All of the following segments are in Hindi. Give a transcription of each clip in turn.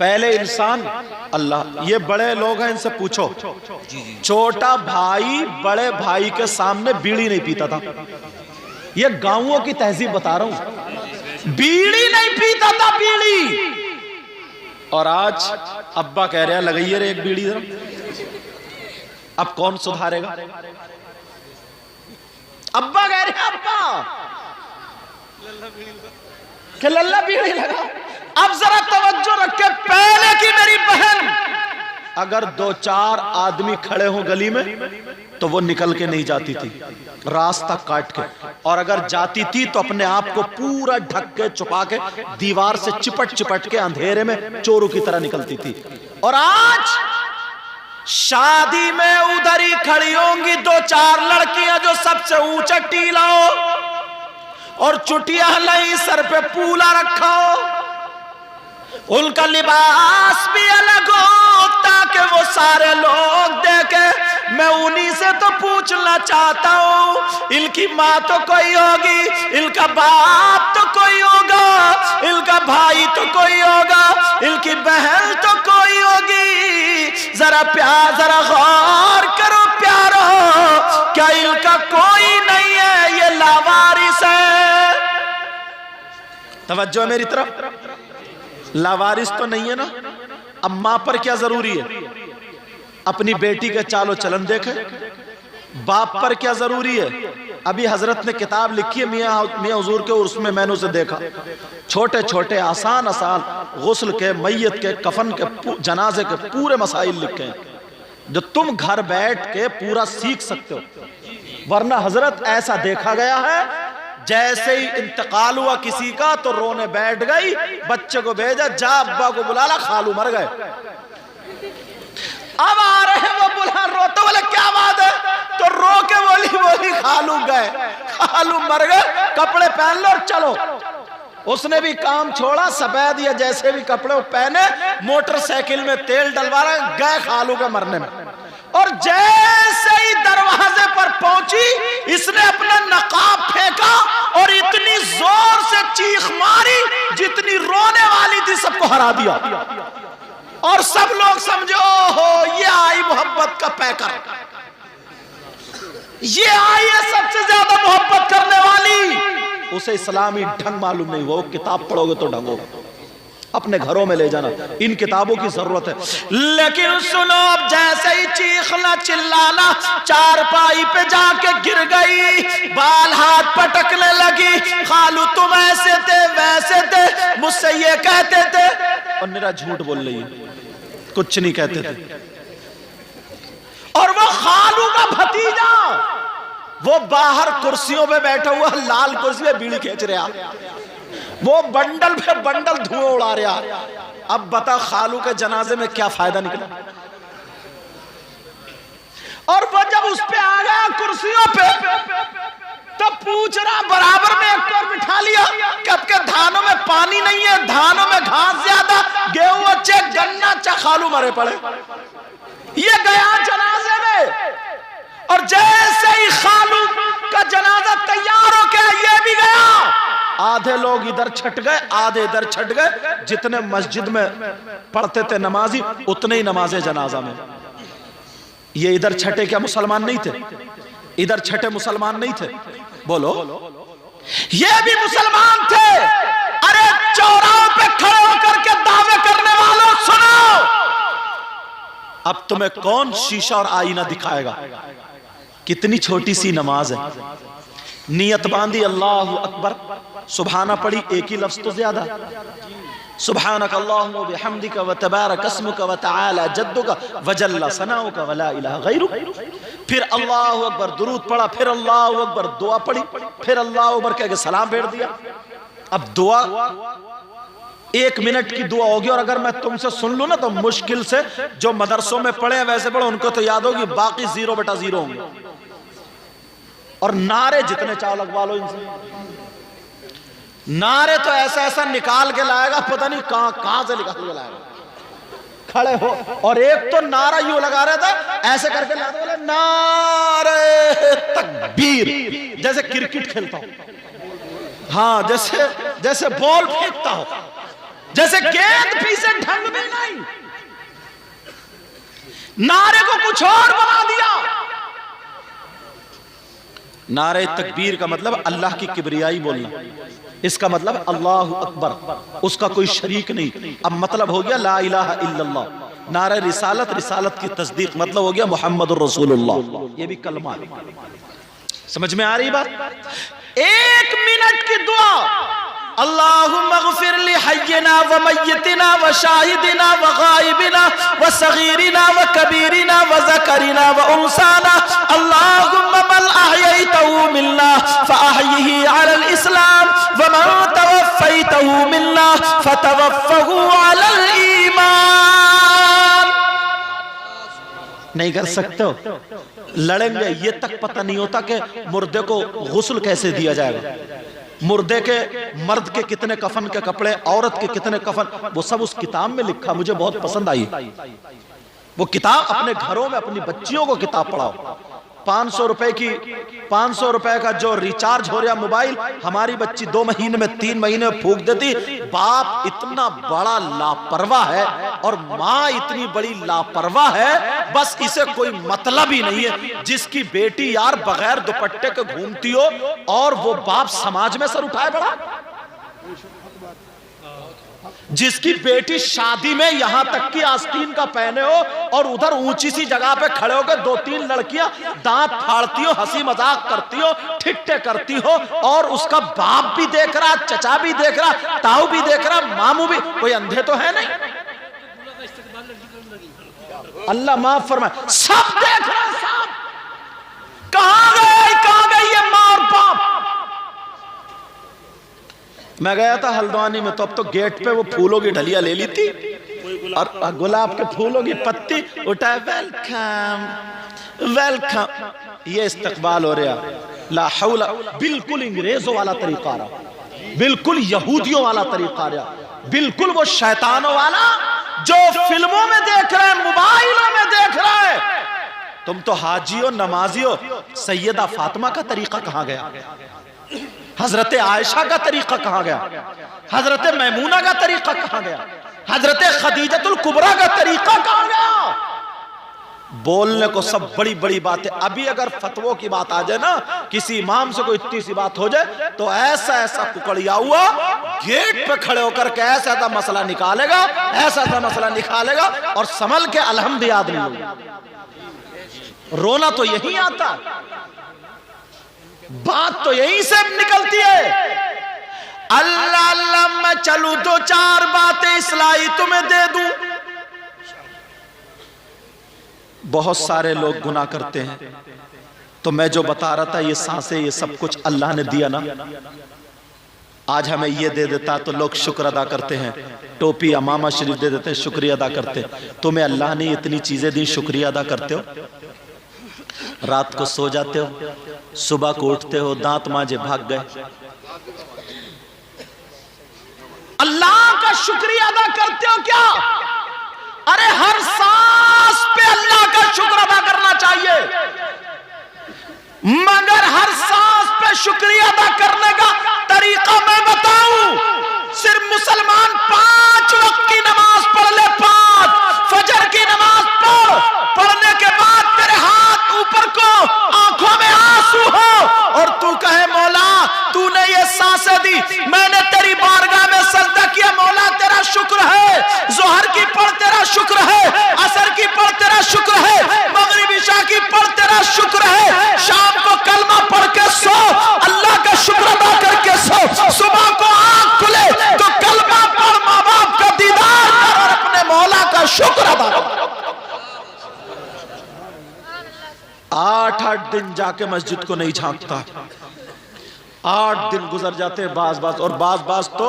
पहले इंसान अल्लाह। ये बड़े लोग हैं, इनसे पूछो, छोटा भाई बड़े भाई के सामने बीड़ी नहीं पीता था। ये गांवों की तहजीब बता रहा हूं, बीड़ी नहीं पीता था, बीड़ी। और आज अब्बा कह रहे हैं लगाइए रे एक बीड़ी जरा। अब कौन सुधारेगा? अब्बा कह रहे हैं अब्बा कि लल्ला बीड़ी लगा। अब जरा तवज्जो रखे, पहले की मेरी बहन अगर 2-4 आदमी खड़े हो गली में तो वो निकल के नहीं जाती थी, रास्ता काट के। और अगर जाती थी तो अपने आप को पूरा ढक के छुपा के दीवार से चिपट के अंधेरे में चोरों की तरह निकलती थी। और आज शादी में उधर ही खड़ी होंगी 2-4 लड़कियां जो सबसे ऊंचा टीला हो और चुटिया लाई, सर पे पूला रखा हो, उनका लिबास भी अलग हो ताकि वो सारे लोग देखे। मैं उन्हीं से तो पूछना चाहता हूं, इनकी माँ तो कोई होगी, इनका बाप तो कोई होगा, इनका भाई तो कोई होगा, इनकी बहन तो कोई होगी। जरा प्यार, जरा गौर करो प्यारो, क्या इनका कोई नहीं है? ये लावारिस है। तवज्जो मेरी तरफ, लावारिस तो नहीं है ना। अब मां पर क्या जरूरी है? अपनी बेटी के चालो चलन देखे। बाप पर क्या जरूरी है? अभी हजरत ने किताब लिखी है मियां हुजूर के, उसमें मैंने उसे देखा, छोटे छोटे आसान गुस्ल के, मैयत के, कफन के, जनाजे के पूरे मसाइल लिखे हैं जो तुम घर बैठ के पूरा सीख सकते हो। वरना हजरत ऐसा देखा गया है जैसे ही इंतकाल हुआ किसी का तो रोने बैठ गई, बच्चे को भेजा, जा अब्बा को बुला ला, खालू मर गए। अब आ रहे हैं वो बुला, रोते बोले क्या बात है, तो रो के बोली खालू गए, खालू मर गए, कपड़े पहन लो और चलो। उसने भी काम छोड़ा, सफेद या जैसे भी कपड़े पहने, मोटरसाइकिल में तेल डलवा रहे, गए खालू के मरने में। और जैसे ही दरवाजे पर पहुंची, इसने अपना नकाब फेंका और इतनी जोर से चीख मारी जितनी रोने वाली थी, सबको हरा दिया। और सब लोग समझो हो ये आई मोहब्बत का पैकर, ये आई है सबसे ज्यादा मोहब्बत करने वाली। उसे इस्लामी ढंग मालूम नहीं, वो किताब पढ़ोगे तो ढंग होगा। अपने घरों में ले जाना, इन किताबों की जरूरत है। लेकिन सुनो, अब जैसे ही चीखना चिल्लाना, चारपाई पे जाके गिर गई, बाल हाथ पटकने लगी। खालू तुम ऐसे थे वैसे थे, मुझसे ये कहते थे, और मेरा झूठ बोल रही है, कुछ नहीं कहते थे। और वो खालू का भतीजा, वो बाहर कुर्सियों पे बैठा हुआ, लाल कुर्सी पे बीड़ी खींच रहा, वो बंडल पे बंडल धुआं उड़ा रहा। अब बता खालू के जनाजे में क्या फायदा निकला? और वो जब उस पे आ गया कुर्सियों पे, तो पूछ रहा, बराबर में एक और बिठा लिया, कब के धानों में पानी नहीं है, धानों में घास ज्यादा, गेहूं अच्छे, गन्ना अच्छा, खालू मरे पड़े। ये गया जनाजे में, और जैसे ही खालू का जनाजा तैयार हो गया, ये भी गया। आधे लोग इधर छट गए, आधे इधर छट गए। जितने मस्जिद में पढ़ते थे नमाजी, उतने ही नमाजे जनाजा में। ये इधर छठे क्या मुसलमान नहीं थे? इधर छठे मुसलमान नहीं थे? बोलो, ये भी मुसलमान थे। अरे चौराहों पे खड़े होकर के दावे करने वालों, सुनो, अब तुम्हें कौन शीशा और आईना दिखाएगा? कितनी छोटी सी नमाज है, नियत बांधी, अल्लाहु अकबर, सुबहाना पढ़ी, एक ही लफ्ज तो ज्यादा, सुबहानक अल्लाहुम्मा व बिहम्दिका व तबारक अस्मुका व तआला जद्दुका व जल्ला सनाउका व ला इलाहा गैरुक। फिर अल्लाहु अकबर, दुरूद पढ़ा, फिर अल्लाहु अकबर, दुआ पढ़ी, फिर अल्लाहु अकबर कह के सलाम भेज दिया। अब दुआ 1 मिनट की दुआ होगी, और अगर मैं तुमसे सुन लूं ना तो मुश्किल से जो मदरसों में पढ़े हैं वैसे पढ़ो, उनको तो याद होगी, बाकी 0/0 होंगे। और नारे जितने चाहो लगवा लो इनसे, नारे तो ऐसा ऐसा निकाल के लाएगा, पता नहीं कहां से निकाल के लाएगा। खड़े हो, और एक तो नारा यूं लगा रहा था, ऐसे करके ला बोले नारे तकबीर, जैसे क्रिकेट खेलता हो, हाँ, जैसे बॉल फेंकता हो, जैसे गेंद पीछे ढंग में ना नारे को कुछ और बना दिया। नारे तकबीर का मतलब अल्लाह की किबरियाई बोलना, इसका मतलब अल्लाहु अकबर, उसका कोई शरीक नहीं। अब मतलब हो गया ला इलाहा इल्लल्लाह। नारे रिसालत, रिसालत की तस्दीक, मतलब हो गया मुहम्मदुर रसूलुल्लाह, ये भी कलमा। समझ में आ रही बात? 1 मिनट की दुआ, अल्लाहुम्मा ग़फ़िर लि हय्यिना व मय्यितिना व शाहिदिना व गायबिना व सगीरिना व कबीरिना व ज़करिना व उन्साना, अल्लाहुम्मा मन अहयैतहु मिन्ना फ़अहयिही अलल इस्लाम व मन तवफ़्फ़ैतहु मिन्ना फ़तवफ़्फ़हु अलल ईमान। नहीं कर सकते हो? लड़ेंगे, ये तक पता नहीं होता कि मुर्दे को गुस्ल कैसे दिया जाएगा, मुर्दे के, मर्द के कितने कफन के कपड़े, औरत के कितने कफन, वो सब उस किताब में लिखा। मुझे बहुत पसंद आई वो किताब। अपने घरों में अपनी बच्चियों को किताब पढ़ाओ। 500 रुपए का जो रिचार्ज हो रहा मोबाइल, हमारी बच्ची 2 महीने में 3 महीने में फूंक देती। बाप इतना बड़ा लापरवाह है और माँ इतनी बड़ी लापरवाह है, बस इसे कोई मतलब ही नहीं है। जिसकी बेटी यार बगैर दुपट्टे के घूमती हो और वो बाप समाज में सर उठाए बड़ा। जिसकी बेटी शादी में यहां तक कि आस्तीन का पहने हो और उधर ऊंची सी जगह पे खड़े होकर 2-3 लड़कियां दांत फाड़ती हो, हंसी मजाक करती हो, ठिट्ठे करती हो, और उसका बाप भी देख रहा, चचा भी देख रहा, ताऊ भी देख रहा, मामू भी। कोई अंधे तो है नहीं? अल्लाह माफ फरमाए, सब देख रहा, सब। कहां गए ये मां और बाप? मैं गया था हल्द्वानी में, तो अब तो गेट पे वो फूलों की ढलिया ले ली थी और गुलाब के फूलों की पत्ती उठाए, वेलकम वेलकम, ये इस्तकबाल हो रहा। ला हौला, बिल्कुल अंग्रेजों वाला तरीका रहा, बिल्कुल यहूदियों वाला तरीका रहा, बिल्कुल वो शैतानों वाला जो फिल्मों में देख रहे हैं, मोबाइलों में देख रहे हैं। तुम तो हाजियो, नमाजियो, सैयदा फातिमा का तरीका कहां गया? हजरत आयशा का तरीका कहां गया? हजरत मैमूना का तरीका कहां गया? हजरत खदीजतुल कुबरा का तरीका कहां गया? बोलने को सब बड़ी बड़ी बातें। अभी अगर फतवों की बात आ जाए ना, किसी इमाम से कोई इतनी सी बात हो जाए तो ऐसा ऐसा कुकड़िया हुआ गेट पे खड़े होकर के ऐसा ऐसा मसला निकालेगा, ऐसा ऐसा मसला निकालेगा और संभल के अलहम्द याद नहीं होगा। रोना तो यही आता, बात तो यहीं से निकलती है। अल्लाह अल्लाह, मैं चलूं तो 4 बातें इस्लाही तुम्हें दे दूं। बहुत सारे लोग गुनाह करते हैं, तो मैं जो बता रहा था, ये सांसें, ये सब कुछ अल्लाह ने दिया ना। आज हमें ये दे देता तो लोग शुक्र अदा करते हैं, टोपी अमामा शरीफ दे देते हैं, शुक्रिया अदा करते हैं। तुम्हें अल्लाह ने इतनी चीजें दी, शुक्रिया अदा करते हो? रात को सो जाते हो, सुबह को उठते हो, दांत मांजे भाग गए। अल्लाह का शुक्रिया अदा करते हो क्या? अरे हर सांस पे अल्लाह का शुक्र अदा करना चाहिए, मगर हर सांस पे शुक्रिया अदा करने का तरीका मैं बताऊं। सिर्फ मुसलमान 5 वक्त की नमाज पढ़ ले, 5 फजर की नमाज पढ़, पढ़ने के बाद तेरे हाथ ऊपर को, आंखों में आंसू हो और तू कहे मौला तूने ये सांसें दी, मैंने तेरी बारगाह में सजदा किया, मौला तेरा शुक्र है। जोहर की पढ़ तेरा शुक्र है, असर की पढ़ तेरा शुक्र है, मगरिब इशा की पढ़ तेरा शुक्र है, शाम को कलमा पढ़ के सो, अल्लाह का शुक्र अदा करके सो, सुबह को आंख खुले तो कलमा पढ़, माँ बाप का दीदार कर और अपने मौला का शुक्र अदा कर। 8-8 दिन जाके मस्जिद को नहीं झांकता, 8 दिन गुजर जाते हैं बाज बाज, और बाज बाज तो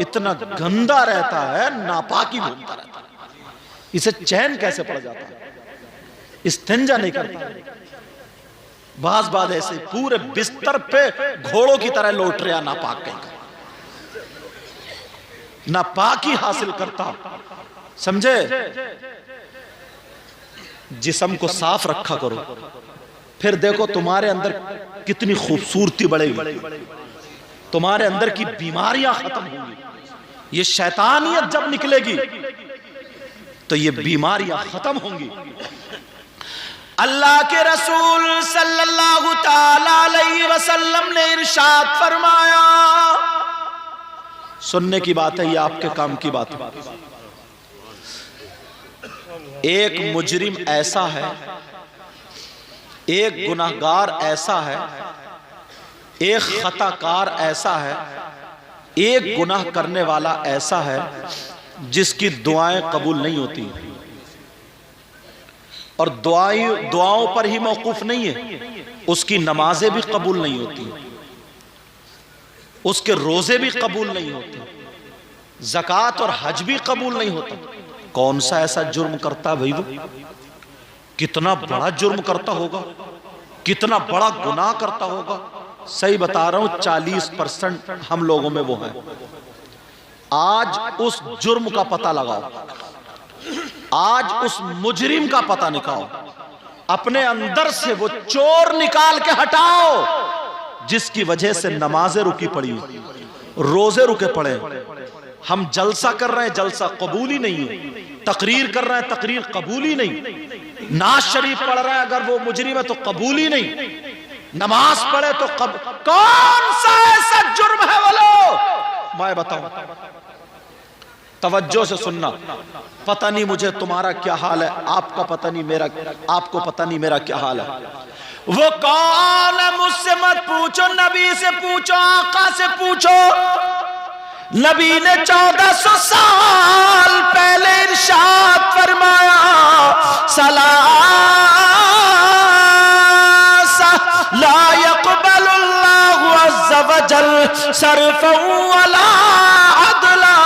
इतना गंदा रहता है, नापाकी घूमता रहता है, इसे चैन कैसे पड़ जाता है, इस्तिंजा नहीं करता। बाज बाज ऐसे पूरे बिस्तर पे घोड़ों की तरह लौट रहा, नापाक कहीं नापाकी हासिल करता। समझे? जिस्म को साफ रखा करो, फिर देखो तुम्हारे अंदर कितनी खूबसूरती बढ़ेगी, तुम्हारे अंदर की बीमारियां खत्म होंगी। ये शैतानियत जब निकलेगी तो ये बीमारियां खत्म होंगी। अल्लाह के रसूल सल्लल्लाहु ताला अलैहि वसल्लम ने इरशाद फरमाया, सुनने की बात है, ये आपके काम की बात है। एक मुजरिम ऐसा है, एक गुनाहगार ऐसा है, एक खताकार ऐसा है, एक गुनाह करने वाला ऐसा है जिसकी दुआएं कबूल नहीं होती, और दुआओं पर ही मौकूफ नहीं है, उसकी नमाजें भी कबूल नहीं होती, उसके रोजे भी कबूल नहीं होते, ज़कात और हज भी कबूल नहीं होता। कौन सा ऐसा जुर्म करता भाई वो? कितना बड़ा जुर्म करता होगा, कितना बड़ा गुनाह करता होगा। सही बता रहा हूं, 40% हम लोगों में वो है। आज उस जुर्म का पता लगाओ, आज उस मुजरिम का पता निकालो, अपने अंदर से वो चोर निकाल के हटाओ जिसकी वजह से नमाजें रुकी पड़ी, रोजे रुके पड़े। हम जलसा कर रहे हैं, जलसा कबूल ही नहीं है, तकरीर कर रहे हैं, तकरीर कबूल ही नहीं, नाज शरीफ पढ़ रहे हैं अगर वो मुजरिम है तो कबूल ही नहीं, नमाज पढ़े तो कौन सा ऐसा जुर्म है बोलो? मैं बताऊं, तवज्जो से सुनना। पता नहीं मुझे तुम्हारा क्या हाल है, आपका पता नहीं मेरा, आपको पता नहीं मेरा क्या हाल है। वो कौन है मुझसे मत पूछो, नबी से पूछो, आका से पूछो। नबी ने 1400 साल पहले इरशाद फरमाया, सलासा ला यक़बलुल्लाहु अज़्ज़ व जल सर्फ़न वला अदला,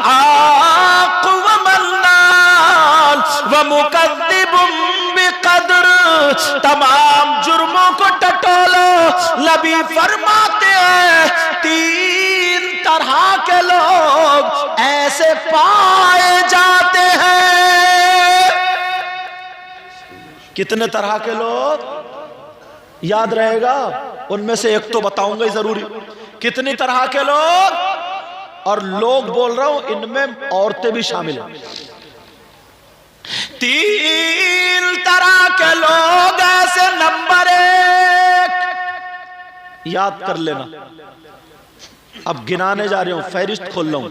आक़ व मन्नान व मुकद्दिबुन बिक़द्र। तमाम जुर्मों को टटोलो। नबी फरमाते हैं, 3 तरह के लोग ऐसे पाए जाते हैं। कितने तरह के लोग? याद रहेगा, उनमें से एक तो बताऊंगा ही जरूरी। कितनी तरह के लोग? और लोग बोल रहा हूं, इनमें औरतें भी शामिल हैं। 3 तरह के लोग ऐसे। नंबर 1, याद कर लेना, अब गिनाने जा रही हूं, फहरिस्त खोल रहा हूं।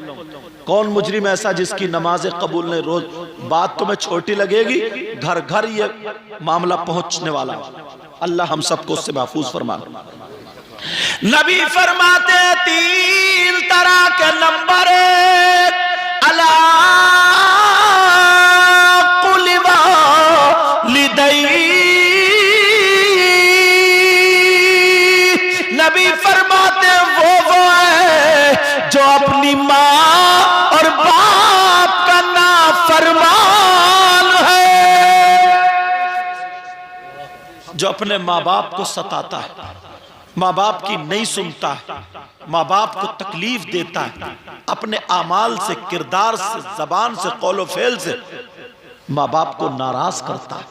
कौन मुजरिम ऐसा जिसकी नमाजें कबूल नहीं? रोज बात तुम्हें छोटी लगेगी, घर घर ये मामला पहुंचने वाला। अल्लाह हम सबको उससे महफूज फरमा। नबी फरमाते 3 तरह के। नंबर 1, अला कुलिवा लिदई। नबी फरमाते वो है जो अपनी माँ और बाप का नाफरमान है, जो अपने माँ बाप को सताता है, माँ बाप की नहीं सुनता है, माँ बाप को तकलीफ देता है, अपने आमाल से, किरदार से, जबान से, कौलो फेल से माँ बाप को नाराज करता है।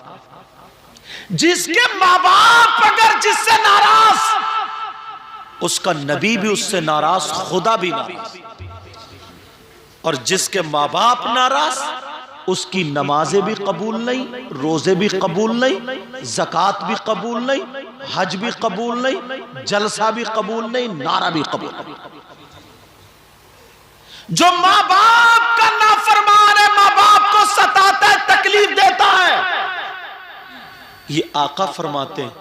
जिसके माँ बाप अगर जिससे नाराज, उसका नबी भी उससे नाराज, खुदा भी नाराज। और जिसके माँ बाप नाराज, उसकी नमाजें भी कबूल नहीं, रोजे भी कबूल नहीं, ज़कात भी कबूल नहीं, हज भी कबूल नहीं, जलसा भी कबूल नहीं, नारा भी कबूल नहीं। जो माँ बाप का नाफरमान है, माँ बाप को सताता है, तकलीफ देता है, ये आका फरमाते हैं